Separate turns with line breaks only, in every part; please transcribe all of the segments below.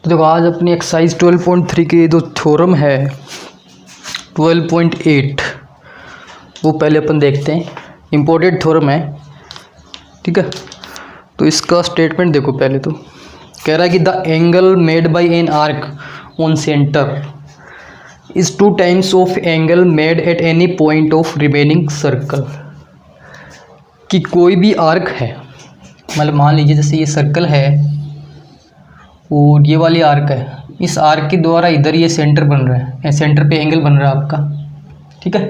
तो देखो आज अपनी एक्सरसाइज 12.3 की जो थ्योरम है 12.8 वो पहले अपन देखते हैं। इम्पोर्टेंट थ्योरम है, ठीक है। तो इसका स्टेटमेंट देखो पहले। तो कह रहा है कि the angle made by an arc on centre is 2 times of angle made at any point of remaining circle. कि कोई भी आर्क है, मतलब मान लीजिए जैसे ये सर्कल है और ये वाली आर्क है, इस आर्क के द्वारा इधर ये सेंटर बन रहा है, सेंटर पे एंगल बन रहा है आपका, ठीक है।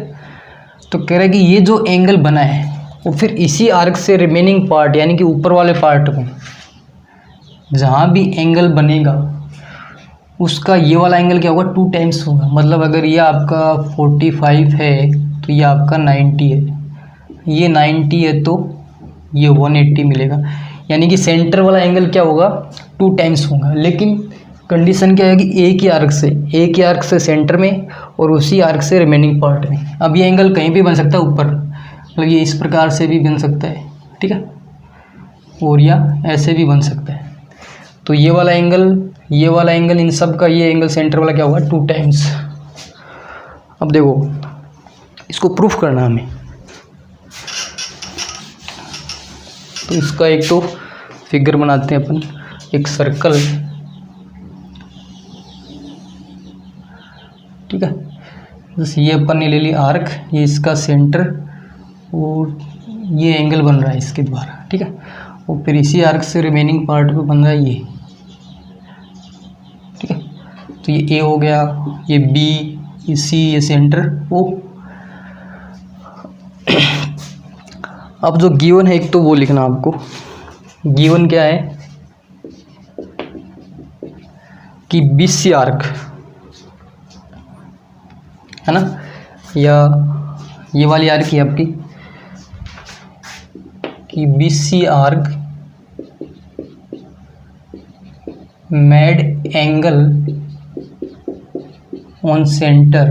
तो कह रहा है कि ये जो एंगल बना है वो फिर इसी आर्क से रिमेनिंग पार्ट यानी कि ऊपर वाले पार्ट में जहाँ भी एंगल बनेगा उसका ये वाला एंगल क्या होगा 2 टाइम्स होगा। मतलब अगर ये आपका 45 है तो ये आपका 90 है, ये 90 है तो ये 180 मिलेगा। यानी कि सेंटर वाला एंगल क्या होगा 2 टाइम्स होगा। लेकिन कंडीशन क्या है कि एक ही आर्क से सेंटर में और उसी आर्क से रिमेनिंग पार्ट में। अब ये एंगल कहीं भी बन सकता है ऊपर, मतलब ये इस प्रकार से भी बन सकता है, ठीक है, और या ऐसे भी बन सकता है। तो ये वाला एंगल इन सब का ये एंगल सेंटर वाला क्या होगा 2 टाइम्स। अब देखो इसको प्रूफ करना हमें। तो इसका एक तो फिगर बनाते हैं अपन, एक सर्कल, ठीक है। जैसे ये अपन ने ले ली आर्क, ये इसका सेंटर और ये एंगल बन रहा है इसके द्वारा, ठीक है। और फिर इसी आर्क से रिमेनिंग पार्ट पे बन रहा है ये, ठीक है। तो ये ए हो गया, ये बी, ये सी, ये सेंटर ओ। अब जो गिवन है एक तो वो लिखना आपको। गिवन क्या है कि बीसी आर्क है ना, या ये वाली आर्क है आपकी कि BC arc made angle on centre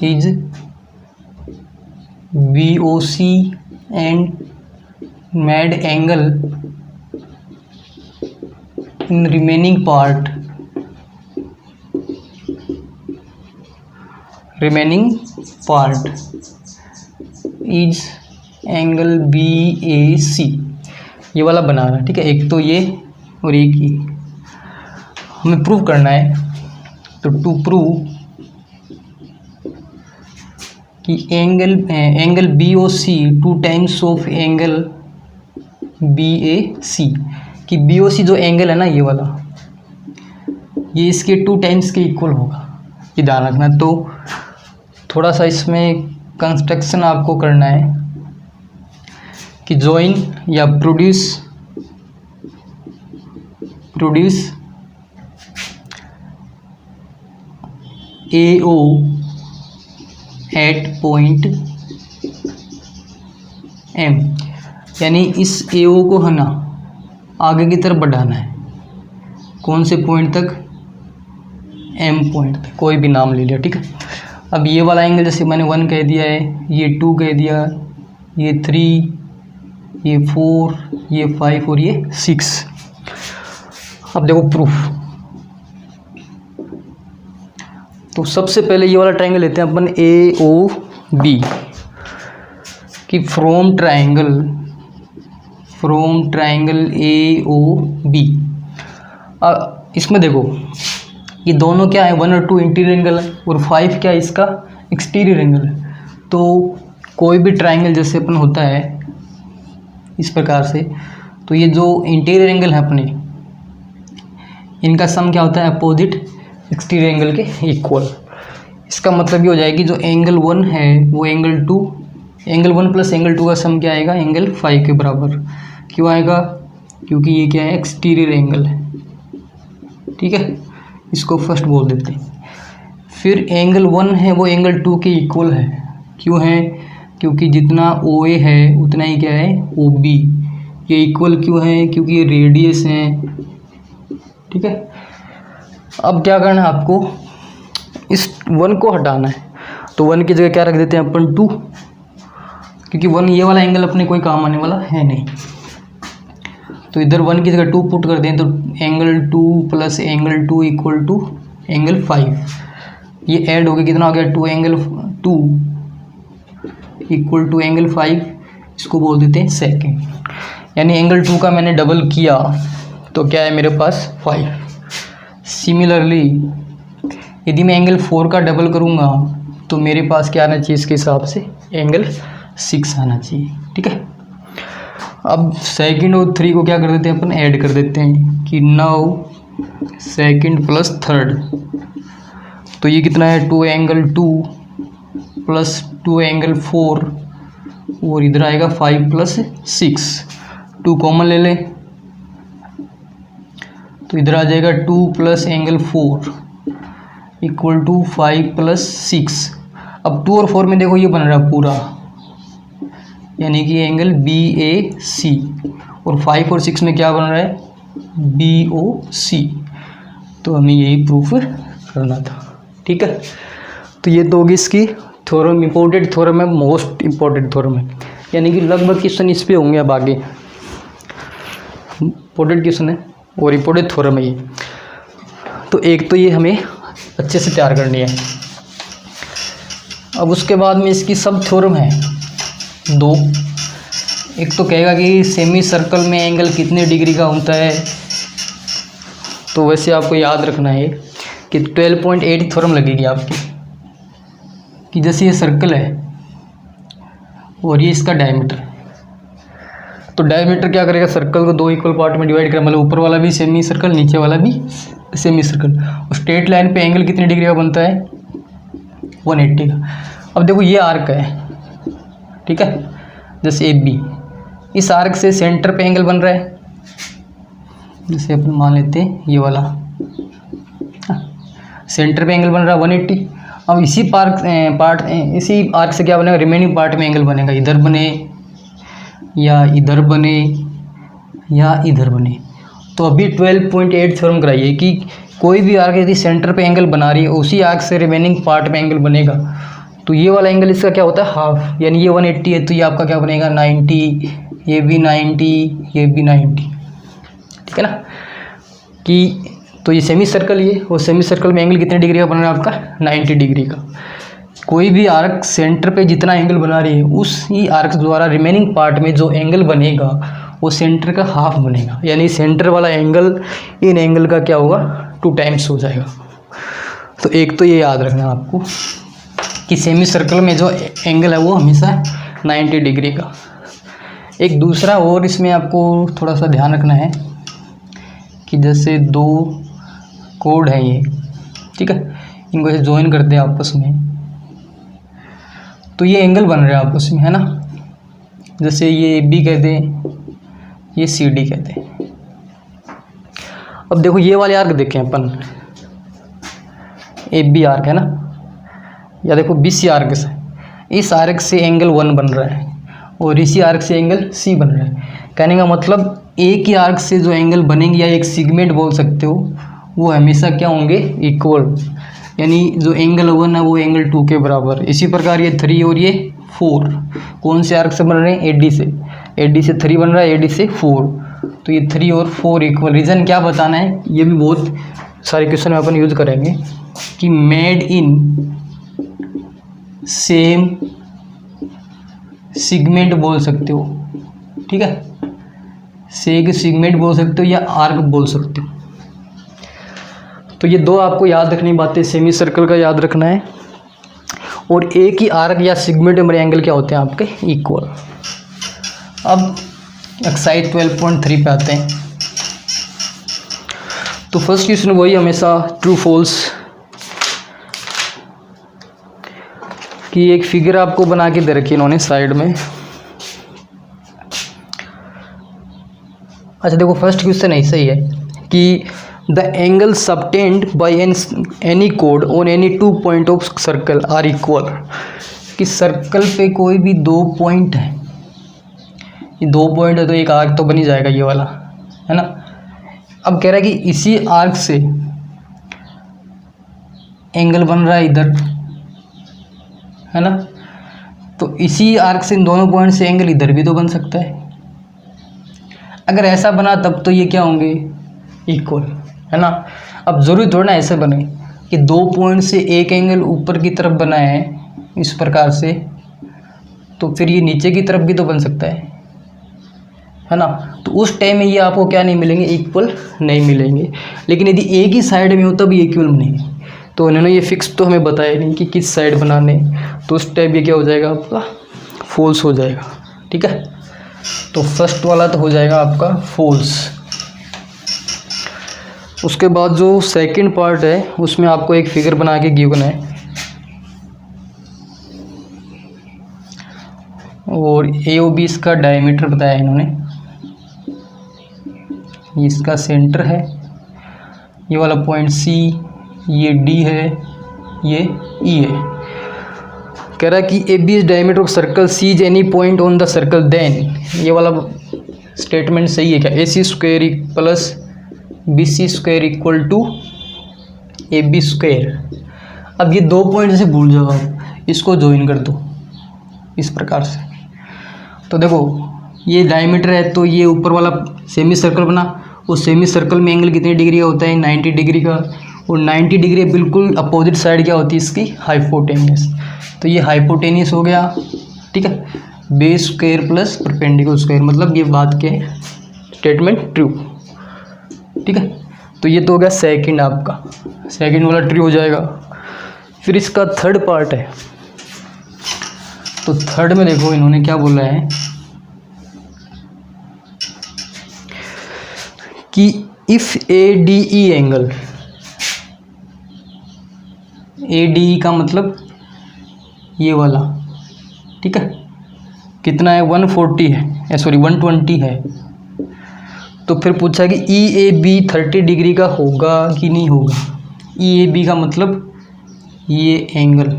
is BOC and made angle in remaining part is angle BAC। ये वाला बनाना, ठीक है। एक तो ये और एक ये हमें प्रूव करना है। तो टू प्रूव कि angle BOC 2 times of angle BAC, कि BOC जो एंगल है ना ये वाला, ये इसके 2 टाइम्स के इक्वल होगा, ये ध्यान रखना। तो थोड़ा सा इसमें कंस्ट्रक्शन आपको करना है कि जॉइन या produce AO at point M, यानी इस AO को है ना आगे की तरफ बढ़ाना है। कौन से पॉइंट तक? M पॉइंट तक, कोई भी नाम ले लिया, ठीक है। अब ये वाला एंगल जैसे मैंने 1 कह दिया है, ये 2 कह दिया, ये 3, ये 4, ये 5 और ये 6। अब देखो प्रूफ। तो सबसे पहले ये वाला ट्रायंगल लेते हैं अपन AOB कि फ्रॉम ट्रायंगल AOB। इसमें देखो ये दोनों क्या है 1 और 2 इंटीरियर एंगल है और 5 क्या है इसका एक्सटीरियर एंगल है। तो कोई भी ट्रायंगल जैसे अपन होता है इस प्रकार से, तो ये जो इंटीरियर एंगल है अपने, इनका सम क्या होता है अपोजिट एक्सटीरियर एंगल के इक्वल। इसका मतलब ये हो जाएगी जो एंगल 1 है वो एंगल 1 प्लस एंगल 2 का सम क्या आएगा एंगल 5 के बराबर। क्यों आएगा? क्योंकि ये क्या है एक्सटीरियर एंगल है, ठीक है। इसको फर्स्ट बोल देते हैं। फिर एंगल 1 है वो एंगल 2 के इक्वल है। क्यों है? क्योंकि जितना OA है उतना ही क्या है OB। ये इक्वल क्यों है? क्योंकि ये रेडियस हैं, ठीक है। अब क्या करना है आपको, इस 1 को हटाना है। तो 1 की जगह क्या रख देते हैं अपन 2, क्योंकि 1 ये वाला एंगल अपने कोई काम आने वाला है नहीं। तो तो इधर 1 की जगह 2 पुट कर दें तो angle 2 plus angle 2 equal to angle 5। ये ऐड हो गया, कितना हो गया 2 एंगल 2 इक्वल टू एंगल 5, इसको बोल देते हैं सेकेंड। यानी एंगल 2 का मैंने डबल किया तो क्या है मेरे पास 5। सिमिलरली यदि मैं एंगल 4 का डबल करूँगा तो मेरे पास क्या आना चाहिए इसके हिसाब से, एंगल 6 आना चाहिए। ठीक है, अब सेकंड और 3 को क्या कर देते हैं अपन, ऐड कर देते हैं कि नाउ सेकंड प्लस थर्ड, तो ये कितना है 2 एंगल 2 प्लस 2 एंगल 4 और इधर आएगा 5 प्लस 6, 2 कॉमन ले लें तो इधर आ जाएगा 2 plus angle 4 equal to 5 plus 6। अब 2 और 4 में देखो ये बन रहा है पूरा, यानी कि एंगल BAC, और 5 और 6 में क्या बन रहा है BOC। तो हमें यही प्रूफ करना था। ठीक है, तो ये तो होगी इसकी थ्योरम, इम्पोर्टेड थ्योरम है, मोस्ट इम्पोर्टेंट थ्योरम है, यानी कि लगभग क्वेश्चन इस पे होंगे। अब आगे इम्पोर्टेंट क्वेश्चन है और इम्पोर्टेंट थ्योरम है ये। तो एक तो ये हमें अच्छे से तैयार करनी है। अब उसके बाद में इसकी सब थ्योरम है 2। एक तो कहेगा कि सेमी सर्कल में एंगल कितने डिग्री का होता है, तो वैसे आपको याद रखना है कि 12.8 थ्योरम लगेगी आपकी, कि जैसे ये सर्कल है और ये इसका डायमीटर, तो डायमीटर क्या करेगा, सर्कल को 2 इक्वल पार्ट में डिवाइड करेगा, मतलब ऊपर वाला भी सेमी सर्कल नीचे वाला भी सेमी सर्कल। और स्ट्रेट लाइन पे एंगल कितने डिग्री का बनता है 180 का। अब देखो ये आर्क है, ठीक है, जैसे AB, इस आर्क से सेंटर पे एंगल बन रहा है, जैसे अपन मान लेते हैं ये वाला सेंटर पे एंगल बन रहा है 180। अब इसी इसी आर्क से क्या बनेगा, रिमेनिंग पार्ट में एंगल बनेगा, इधर बने या इधर बने या इधर बने। तो अभी 12.8 थ्योरम कराइए कि कोई भी आर्क यदि सेंटर पे एंगल बना रही है, उसी आर्क से रिमेनिंग पार्ट में एंगल बनेगा, तो ये वाला एंगल इसका क्या होता है हाफ, यानी ये 180 है तो ये आपका क्या बनेगा 90, ये भी 90, ये भी 90। ठीक है ना, कि तो ये सेमी सर्कल, ये और सेमी सर्कल में एंगल कितने डिग्री का बन रहा है आपका 90 डिग्री का। कोई भी आर्क सेंटर पे जितना एंगल बना रही है, उसी आर्क द्वारा रिमेनिंग पार्ट में जो एंगल बनेगा वो सेंटर का हाफ बनेगा, यानी सेंटर वाला एंगल इन एंगल का क्या होगा 2 टाइम्स हो जाएगा। तो एक तो ये याद रखना है आपको कि सेमी सर्कल में जो एंगल है वो हमेशा 90 डिग्री का। एक दूसरा और इसमें आपको थोड़ा सा ध्यान रखना है कि जैसे 2 कोड हैं ये, ठीक है, इनको ऐसे ज्वाइन करते हैं आपस में, तो ये एंगल बन रहा है आपस में, है ना। जैसे ये AB कहते हैं, ये CD कहते हैं। अब देखो ये वाले आर्क देखें अपन, AB आर्क है ना, या देखो BC आर्क से, इस आर्क से एंगल 1 बन रहा है और इसी आर्क से एंगल C बन रहा है। कहने का मतलब एक ही आर्क से जो एंगल बनेंगे, या एक सेगमेंट बोल सकते हो, वो हमेशा क्या होंगे इक्वल, यानी जो एंगल 1 है वो एंगल 2 के बराबर। इसी प्रकार ये 3 और ये 4 कौन से आर्क से बन रहे हैं AD से, AD से 3 बन रहा है, AD से 4, तो ये 3 और 4 इक्वल। रीज़न क्या बताना है, ये भी बहुत सारे क्वेश्चन में अपन यूज करेंगे कि मेड इन सेम सेगमेंट बोल सकते हो, ठीक है, सेगमेंट बोल सकते हो या आर्क बोल सकते हो। तो ये 2 आपको याद रखनी बातें, सेमी सर्कल का याद रखना है और एक ही आर्क या सेगमेंट में एंगल क्या होते हैं आपके इक्वल। अब एक्सरसाइज 12.3 पे आते हैं। तो फर्स्ट क्वेश्चन वही हमेशा ट्रू फॉल्स की एक फिगर आपको बना के दे रखी है इन्होंने साइड में। अच्छा देखो फर्स्ट क्वेश्चन ऐसा ही है कि the angle subtended by any कोड on any 2 point of circle are equal, कि सर्कल पे कोई भी 2 पॉइंट है, ये 2 पॉइंट है तो एक आर्क तो बन ही जाएगा ये वाला, है ना। अब कह रहा है कि इसी आर्क से एंगल बन रहा है इधर, है ना, तो इसी आर्क से इन दोनों पॉइंट से एंगल इधर भी तो बन सकता है। अगर ऐसा बना तब तो ये क्या होंगे, इक्वल, है ना। अब ज़रूरी थोड़ा ना ऐसे बने कि 2 पॉइंट से एक एंगल ऊपर की तरफ बना है इस प्रकार से, तो फिर ये नीचे की तरफ भी तो बन सकता है ना। तो उस टाइम में ये आपको क्या नहीं मिलेंगे, इक्वल नहीं मिलेंगे। लेकिन यदि एक ही साइड में हो तब ये इक्वल बनेंगे। तो उन्होंने ये फिक्स तो हमें बताया नहीं कि किस साइड बनाने, तो उस टाइम ये क्या हो जाएगा आपका, फॉल्स हो जाएगा। ठीक है, तो फर्स्ट वाला तो हो जाएगा आपका फॉल्स। उसके बाद जो सेकंड पार्ट है उसमें आपको एक फिगर बना के गिवन है, और ए ओ बी इसका डायमीटर बताया है इन्होंने, ये इसका सेंटर है, ये वाला पॉइंट सी, ये डी है, ये ई है। कह रहा है कि A B is diameter of circle, C is any point on the circle, then ये वाला स्टेटमेंट सही है क्या, A C square plus B C square equal to A B square. अब ये 2 पॉइंट से भूल जाओ, आप इसको ज्वाइन कर दो इस प्रकार से। तो देखो ये डायमीटर है, तो ये ऊपर वाला सेमी सर्कल बना, उस सेमी सर्कल में एंगल कितने डिग्री का होता है, 90 डिग्री का, और 90 डिग्री बिल्कुल अपोजिट साइड क्या होती है इसकी, हाइपोटेनियस। तो ये हाइपोटेनियस हो गया। ठीक है, base square plus perpendicular square, मतलब ये बात के स्टेटमेंट ट्रू। ठीक है, तो ये तो हो गया सेकंड, आपका सेकंड वाला ट्रू हो जाएगा। फिर इसका थर्ड पार्ट है, तो थर्ड में देखो इन्होंने क्या बोला है कि if A D E angle, A D ई का मतलब ये वाला, ठीक है, कितना है 140 है, सॉरी 120 है। तो फिर पूछा कि ई ए बी 30 डिग्री का होगा कि नहीं होगा। ई ए बी का मतलब ये एंगल,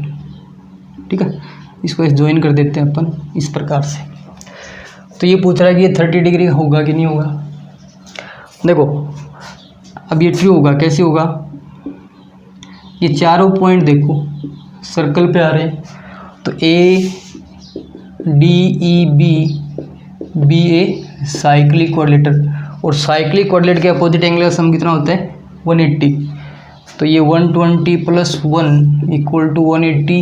ठीक है, इसको ज्वाइन कर देते हैं अपन इस प्रकार से। तो ये पूछ रहा है कि ये 30 डिग्री का होगा कि नहीं होगा। देखो अब ये ट्रू होगा, कैसे होगा, ये चारों पॉइंट देखो सर्कल पे आ रहे हैं, तो A D E B, be a cyclic quadrilateral, और साइक्लिक क्वाड्रिलेटर के अपोजिट एंगल का सम कितना होता है 180। तो ये 120 प्लस 1 इक्वल टू 180,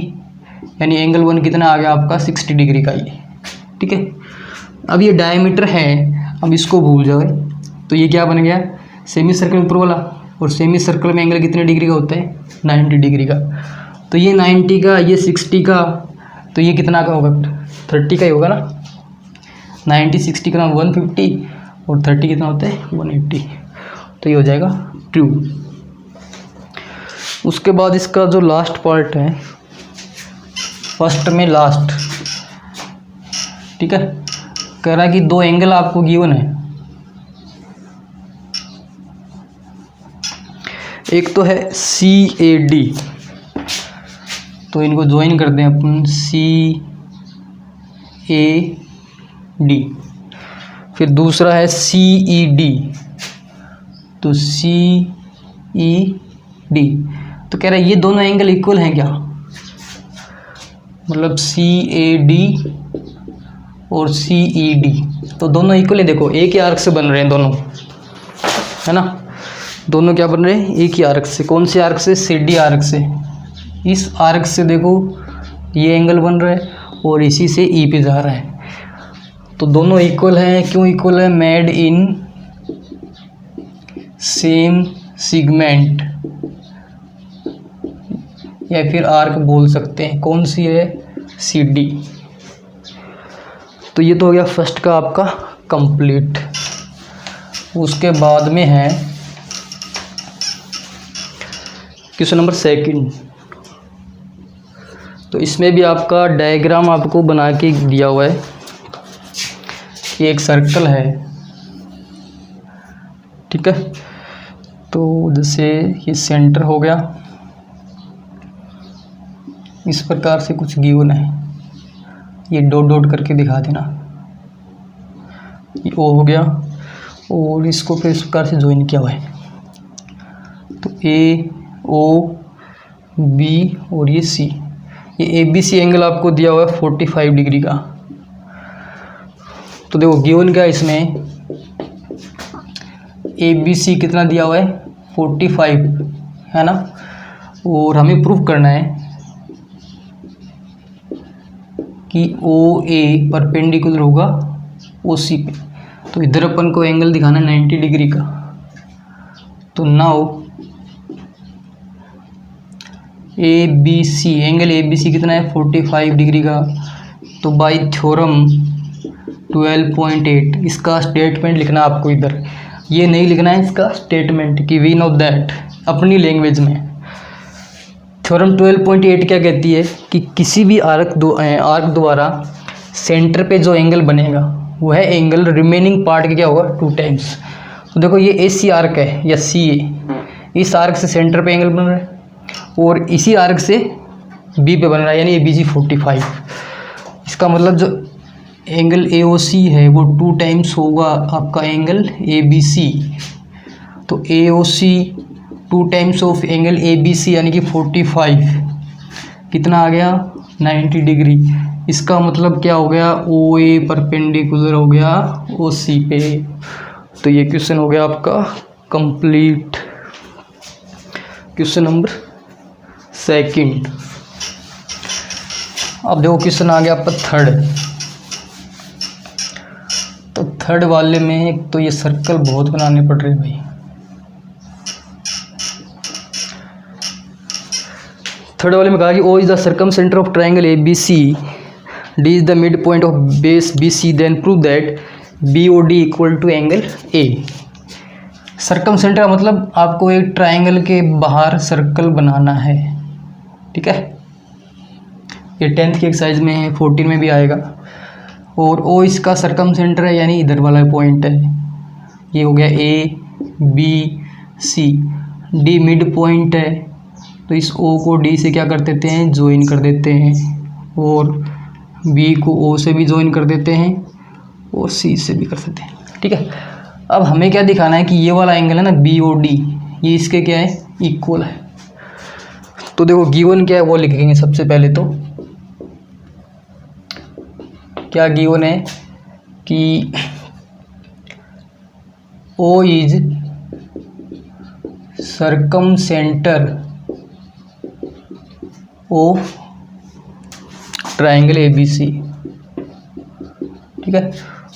यानी एंगल 1 कितना आ गया आपका 60 डिग्री का ये। ठीक है, अब ये डायमीटर है, अब इसको भूल जाओ। तो ये क्या बन गया, सेमी सर्कल ऊपर वाला, और सेमी सर्कल में एंगल कितने डिग्री का होता है 90 डिग्री का। तो ये 90 का, ये 60 का, तो ये कितना का होगा 30 का ही होगा ना। 90 60 का 150 और 30 कितना होता है 180। तो ये हो जाएगा ट्रू। उसके बाद इसका जो लास्ट पार्ट है, फर्स्ट में लास्ट, ठीक है, कह रहा है कि 2 एंगल आपको गिवन है, एक तो है सी ए डी, तो इनको ज्वाइन कर दें अपन सी ए डी। फिर दूसरा है सी ई डी, तो सी ई डी। तो कह रहा है ये दोनों एंगल इक्वल हैं क्या, मतलब सी ए डी और सी ई डी, तो दोनों इक्वल है। देखो एक ही आर्क से बन रहे हैं दोनों, है ना, दोनों क्या बन रहे हैं एक ही आर्क से। कौन से आर्क से, सी डी आर्क से। इस आर्क से देखो ये एंगल बन रहा है और इसी से ई पे जा रहा है, तो दोनों इक्वल हैं। क्यों इक्वल है, मेड इन सेम सेगमेंट, या फिर आर्क बोल सकते हैं। कौन सी है, सी डी। तो ये तो हो गया फर्स्ट का आपका कंप्लीट। उसके बाद में है क्वेश्चन नंबर सेकंड। तो इसमें भी आपका डायग्राम आपको बना के दिया हुआ है। ये एक सर्कल है, ठीक है, तो जैसे ये सेंटर हो गया, इस प्रकार से कुछ गिवन है, ये डॉट डॉट करके दिखा देना। ये ओ हो गया, और इसको फिर इस प्रकार से ज्वाइन किया हुआ है, तो ए ओ बी और ये सी, ये ए बी सी एंगल आपको दिया हुआ है 45 डिग्री का। तो देखो गिवन क्या इसमें, ABC कितना दिया हुआ है 45 है ना, और हमें प्रूव करना है कि OA परपेंडिकुलर होगा OC पे। तो इधर अपन को एंगल दिखाना है 90 डिग्री का। तो नाउ ABC एंगल ABC कितना है 45 डिग्री का। तो बाय थ्योरम 12.8 इसका स्टेटमेंट लिखना आपको इधर, ये नहीं लिखना है इसका स्टेटमेंट कि वी नो दैट अपनी लैंग्वेज में। थ्योरम 12.8 क्या कहती है कि किसी भी आर्क द्वारा सेंटर पे जो एंगल बनेगा वह एंगल रिमेनिंग पार्ट के क्या होगा 2 टाइम्स। तो देखो ये AC आर्क है या CA, इस आर्क से सेंटर पे एंगल बन रहा है और इसी आर्क से B पे बन रहा है यानी ABG 45। इसका मतलब जो एंगल AOC है वो 2 टाइम्स होगा आपका एंगल ABC। तो AOC 2 times of angle ABC यानी कि 45 कितना आ गया 90 डिग्री। इसका मतलब क्या हो गया OA परपेंडिकुलर हो गया OC पे। तो ये क्वेश्चन हो गया आपका कंप्लीट। Question number 2। अब देखो क्वेश्चन आ गया आपका 3rd। तो 3rd वाले में एक तो ये सर्कल बहुत बनाने पड़ रहे हैं भाई। 3rd वाले में कहा कि O is the circumcentre of triangle ABC, D is the mid point of base BC, then prove that BOD equal to angle A। Circumcentre का मतलब आपको एक ट्राइंगल के बाहर सर्कल बनाना है, ठीक है। ये 10th की एक्सरसाइज में है, 14 में भी आएगा। और O इसका सर्कम सेंटर है यानी इधर वाला पॉइंट है, ये हो गया A B C। D mid point है तो इस O को D से क्या कर देते हैं ज्वाइन कर देते हैं, और B को O से भी ज्वाइन कर देते हैं और C से भी कर देते हैं, ठीक है। अब हमें क्या दिखाना है कि ये वाला एंगल है ना BOD, ये इसके क्या है इक्वल है। तो देखो गिवन क्या है वो लिखेंगे सबसे पहले। तो क्या गिवन है कि O is circum centre of triangle ABC, ठीक है।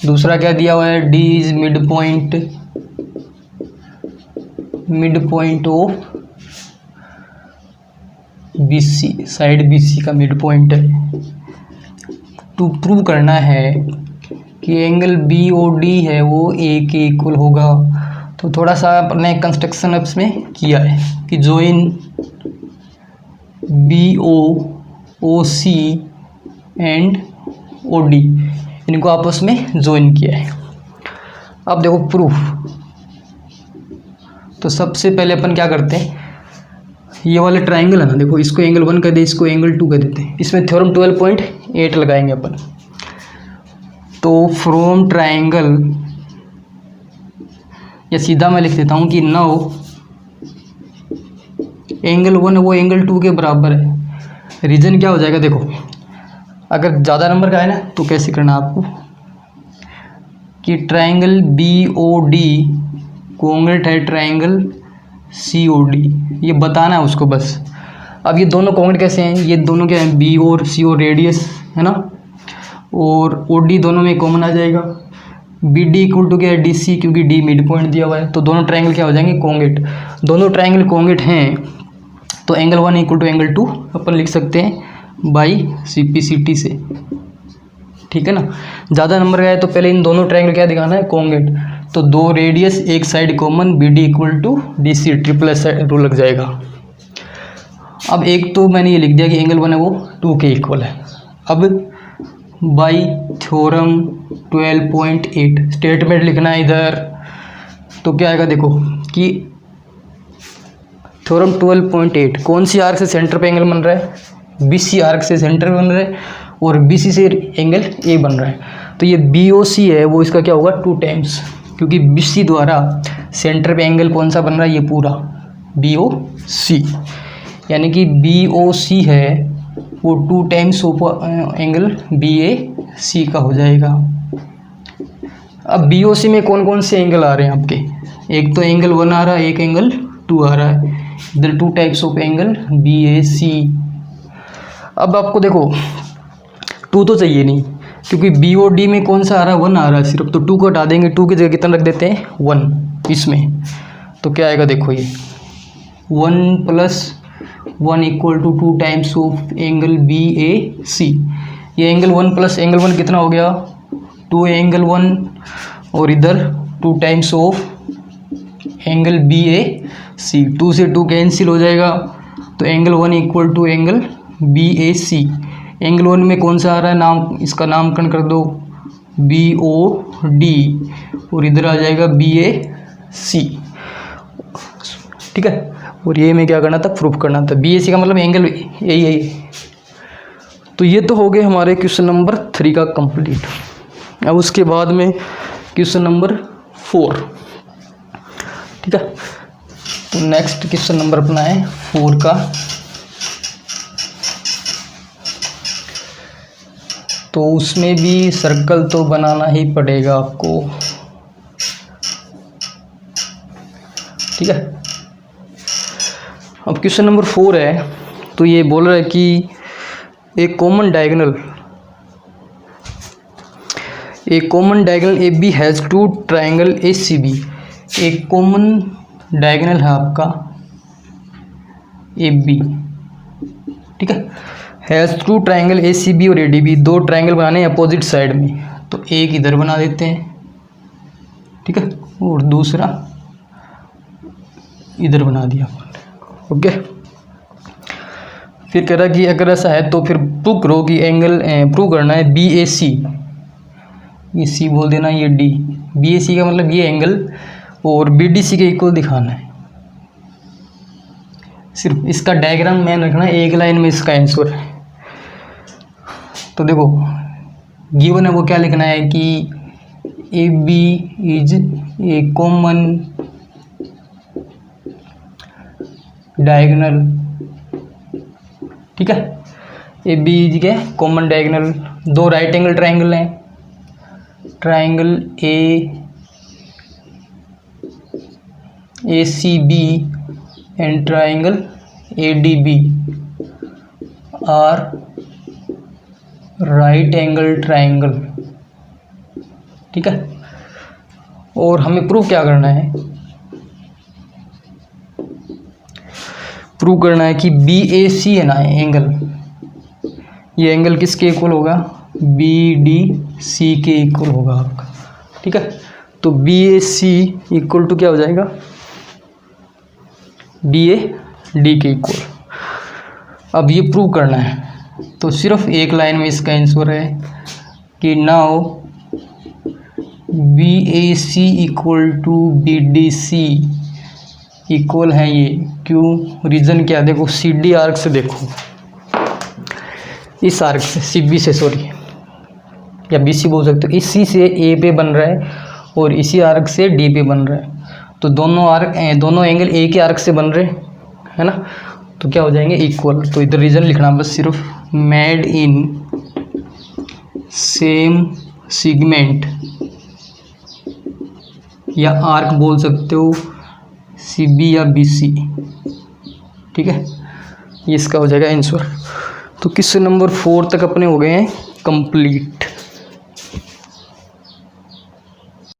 दूसरा क्या दिया हुआ है D is mid point of BC, side BC का मिड पॉइंट है। टू प्रूव करना है कि एंगल BOD है वो A के इक्वल होगा। तो थोड़ा सा अपने कंस्ट्रक्शन अप्स में किया है कि join BO OC and OD इनको आपस में ज्वाइन किया है। अब देखो प्रूफ। तो सबसे पहले अपन क्या करते हैं, ये वाले ट्राइंगल है ना, देखो इसको एंगल 1 कर दे, इसको एंगल 2 कर देते हैं। इसमें थ्योरम 12.8 लगाएंगे अपन। तो फ्रॉम ट्राइंगल, या सीधा मैं लिख देता हूँ कि नाउ एंगल 1 वो एंगल 2 के बराबर है। रीजन क्या हो जाएगा, देखो अगर ज़्यादा नंबर का है ना तो कैसे करना आपको कि ट्राइंगल BOD कोंगेट है ट्राइंगल COD, ये बताना है उसको बस। अब ये दोनों कोंगेट कैसे हैं, ये दोनों क्या हैं B और C और रेडियस है ना, और OD दोनों में कॉमन आ जाएगा। BD इक्वल टू क्या है DC, क्योंकि D मिड पॉइंट दिया हुआ है। तो दोनों ट्राइंगल क्या हो जाएंगे कोंगेट। दोनों ट्राइंगल कोंगेट हैं तो एंगल 1 इक्वल टू एंगल 2 अपन लिख सकते हैं बाई CPCT से, ठीक है ना। ज़्यादा नंबर का है तो पहले इन दोनों ट्राइंगल क्या दिखाना है कोंगेट। तो 2 रेडियस एक side common, BD equal to DC, triple S rule लग जाएगा। अब एक तो मैंने ये लिख दिया कि एंगल 1 है वो 2 के इक्वल है। अब बाई थ्योरम 12.8 स्टेटमेंट लिखना है इधर। तो क्या आएगा देखो कि थ्योरम 12.8 कौन सी आर्क से सेंटर पे एंगल बन रहा है, BC आर्क से सेंटर बन रहा है और BC से एंगल A बन रहा है। तो ये BOC है वो इसका क्या होगा 2 टाइम्स, क्योंकि BC द्वारा सेंटर पे एंगल कौन सा बन रहा है ये पूरा BOC, यानी कि BOC है वो 2 टाइम्स एंगल BAC का हो जाएगा। अब BOC में कौन कौन से एंगल आ रहे हैं आपके, एक तो एंगल 1 आ रहा है, एक एंगल 2 आ रहा है। इधर 2 टाइप्स ऑफ एंगल BAC। अब आपको देखो 2 तो चाहिए नहीं, क्योंकि बी और डी में कौन सा आ रहा है, 1 आ रहा है सिर्फ, तो 2 को हटा देंगे, 2 की जगह कितना रख देते हैं, 1 इसमें। तो क्या आएगा देखो, ये 1 + 1 = 2 टाइम्स ऑफ एंगल BAC। ये एंगल 1 प्लस एंगल 1 कितना हो गया, 2 एंगल 1, और इधर 2 टाइम्स ऑफ एंगल BAC। 2 से 2 कैंसिल हो जाएगा, तो एंगल 1 = एंगल BAC। एंगल 1 में कौन सा आ रहा है, नाम इसका नामकरण कर दो BOD, और इधर आ जाएगा BAC, ठीक है। और ये में क्या करना था, प्रूफ करना था। BAC का मतलब एंगल यही। तो ये तो हो गए हमारे क्वेश्चन नंबर 3 का कंप्लीट। अब उसके बाद में क्वेश्चन नंबर 4, ठीक है। तो नेक्स्ट क्वेश्चन नंबर अपना है 4 का। तो उसमें भी सर्कल तो बनाना ही पड़ेगा आपको, ठीक है। अब क्वेश्चन नंबर 4 है, तो ये बोल रहा है कि एक common diagonal AB has 2 triangle ACB। एक कॉमन डायगोनल है आपका AB, ठीक है। हैज़ 2 ट्रायंगल ACB और ADB, 2 ट्रायंगल बनाने हैं अपोजिट साइड में। तो एक इधर बना देते हैं, ठीक है, और दूसरा इधर बना दिया, ओके। फिर कह रहा कि अगर ऐसा है तो फिर प्रूव करो कि एंगल प्रूव करना है BAC, ये C बोल देना, ये D। BAC का मतलब ये एंगल, और BDC के इक्वल दिखाना है। सिर्फ इसका डायग्राम मैन रखना है, एक लाइन में इसका आंसर है। तो देखो गिवन है वो क्या लिखना है कि AB is a common diagonal, ठीक है। AB इज के common diagonal, 2 right angle triangle हैं, triangle ACB and triangle ADB are right angle triangle, ठीक है। और हमें प्रूव क्या करना है, प्रूव करना है कि BAC है ना एंगल, ये एंगल किसके इक्वल होगा, BDC के इक्वल होगा आपका, ठीक है। तो BAC इक्वल टू क्या हो जाएगा, BAD के इक्वल। अब ये प्रूव करना है, तो सिर्फ एक लाइन में इसका आंसर है कि नाउ BAC = BDC इक्वल है ये। क्यों, रीज़न क्या, देखो CD आर्क से, देखो इस आर्क से CB से, सॉरी, या BC बोल सकते हो, इसी से A पे बन रहा है और इसी आर्क से D पे बन रहा है। तो दोनों एंगल एक ही आर्क से बन रहे है ना, तो क्या हो जाएंगे, इक्वल। तो इधर रीज़न लिखना बस सिर्फ, मेड इन सेम सेगमेंट, या आर्क बोल सकते हो, CB या BC, ठीक है। ये इसका हो जाएगा आंसर। तो क्वेश्चन नंबर 4 तक अपने हो गए हैं कंप्लीट।